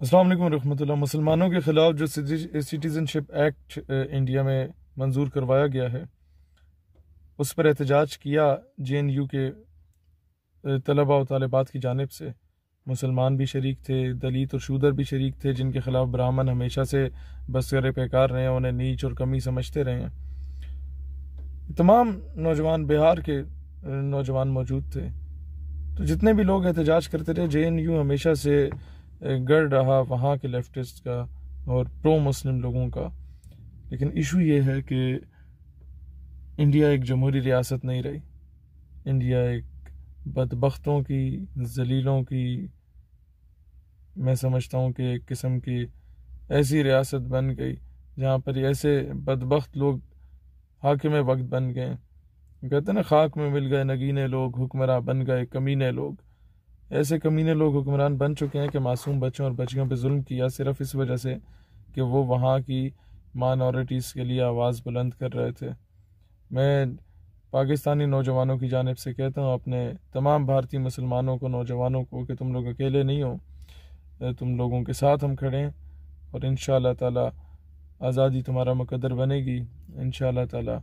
السلام علیکم ورحمۃ اللہ۔ مسلمانوں کے خلاف جو سٹیزن شپ ایکٹ انڈیا میں منظور کروایا گیا ہے، اس پر احتجاج کیا جے این یو کے طلباء و طالبات کی جانب سے۔ مسلمان بھی شریک تھے، دلت اور شودر بھی شریک تھے، جن کے خلاف برہمن ہمیشہ سے بسر پیکار رہے ہیں، انہیں نیچ اور کمی سمجھتے رہے ہیں۔ تمام نوجوان بہار کے نوجوان موجود تھے، تو جتنے بھی لوگ احتجاج کرتے رہے، جے این یو ہمیشہ سے گڑ رہا وہاں کے لیفٹسٹ کا اور پرو مسلم لوگوں کا۔ لیکن ایشو یہ ہے کہ انڈیا ایک جمہوری ریاست نہیں رہی، انڈیا ایک بدبختوں کی، ذلیلوں کی، میں سمجھتا ہوں کہ ایک قسم کی ایسی ریاست بن گئی جہاں پر ایسے بدبخت لوگ حاکم وقت بن گئے۔ کہتے ہیں نا، خاک میں مل گئے نگینے لوگ، حکمراں بن گئے کمینے لوگ۔ ایسے کمینے لوگ حکمران بن چکے ہیں کہ معصوم بچوں اور بچیوں پہ ظلم کیا صرف اس وجہ سے کہ وہ وہاں کی مائنورٹیز کے لیے آواز بلند کر رہے تھے۔ میں پاکستانی نوجوانوں کی جانب سے کہتا ہوں، اپنے تمام بھارتی مسلمانوں کو، نوجوانوں کو، کہ تم لوگ اکیلے نہیں ہو، تم لوگوں کے ساتھ ہم کھڑے ہیں، اور انشاءاللہ تعالی آزادی تمہارا مقدر بنے گی۔ انشاءاللہ تعالی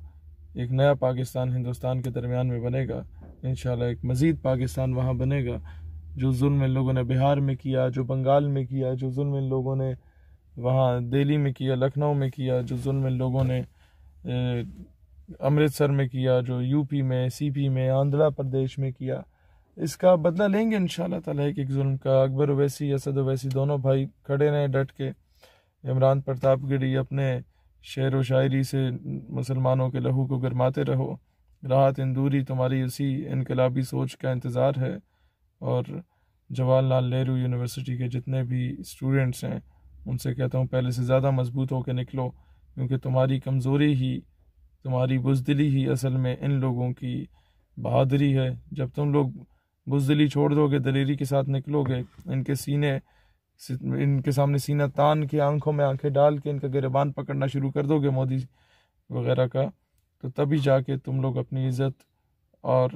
ایک نیا پاکستان ہندوستان کے درمیان میں بنے گا، انشاءاللہ ایک مزید پاکستان وہاں بنے گا۔ جو ظلم ان لوگوں نے بہار میں کیا، جو بنگال میں کیا، جو ظلم ان لوگوں نے وہاں دہلی میں کیا، لکھنؤ میں کیا، جو ظلم ان لوگوں نے امرتسر میں کیا، جو یو پی میں، سی پی میں، آندھرا پردیش میں کیا، اس کا بدلہ لیں گے انشاءاللہ تعالیٰ ایک ظلم کا۔ اکبر اویسی، اسد اویسی دونوں بھائی کھڑے رہیں ڈٹ کے۔ عمران پرتاپ گڑھی اپنے شعر و شاعری سے مسلمانوں کے لہو کو گرماتے رہو۔ راحت اندوری، تمہاری اسی انقلابی سوچ کا انتظار ہے، اور جواہر لال نہرو یونیورسٹی کے جتنے بھی اسٹوڈنٹس ہیں ان سے کہتا ہوں پہلے سے زیادہ مضبوط ہو کے نکلو، کیونکہ تمہاری کمزوری ہی، تمہاری بزدلی ہی اصل میں ان لوگوں کی بہادری ہے۔ جب تم لوگ بزدلی چھوڑ دو گے، دلیری کے ساتھ نکلو گے، ان کے سامنے سینہ تان کے، آنکھوں میں آنکھیں ڈال کے ان کا گریبان پکڑنا شروع کر دو گے مودی وغیرہ کا، تو تبھی جا کے تم لوگ اپنی عزت اور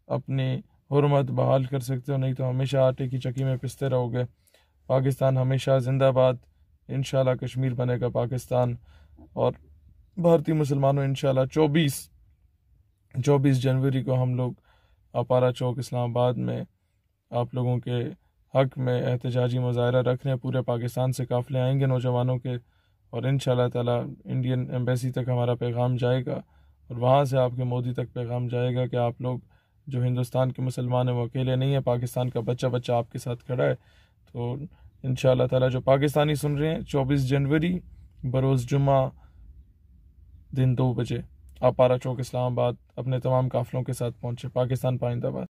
اپنی حرمت بحال کر سکتے ہو، نہیں تو ہمیشہ آٹے کی چکی میں پستے رہو گے۔ پاکستان ہمیشہ زندہ باد، انشاءاللہ کشمیر بنے گا پاکستان، اور بھارتی مسلمانوں انشاءاللہ 24 جنوری کو ہم لوگ اپارا چوک اسلام آباد میں آپ لوگوں کے حق میں احتجاجی مظاہرہ رکھ رہے ہیں۔ پورے پاکستان سے قافلے آئیں گے نوجوانوں کے، اور انشاءاللہ تعالی انڈین ایمبیسی تک ہمارا پیغام جائے گا، اور وہاں سے آپ کے مودی تک پیغام جائے گا کہ آپ لوگ جو ہندوستان کے مسلمان ہیں وہ اکیلے نہیں ہیں، پاکستان کا بچہ بچہ آپ کے ساتھ کھڑا ہے۔ تو انشاءاللہ تعالی جو پاکستانی سن رہے ہیں، 24 جنوری بروز جمعہ دن 2 بجے اپارا چوک اسلام آباد اپنے تمام قافلوں کے ساتھ پہنچے۔ پاکستان پائندہ باد۔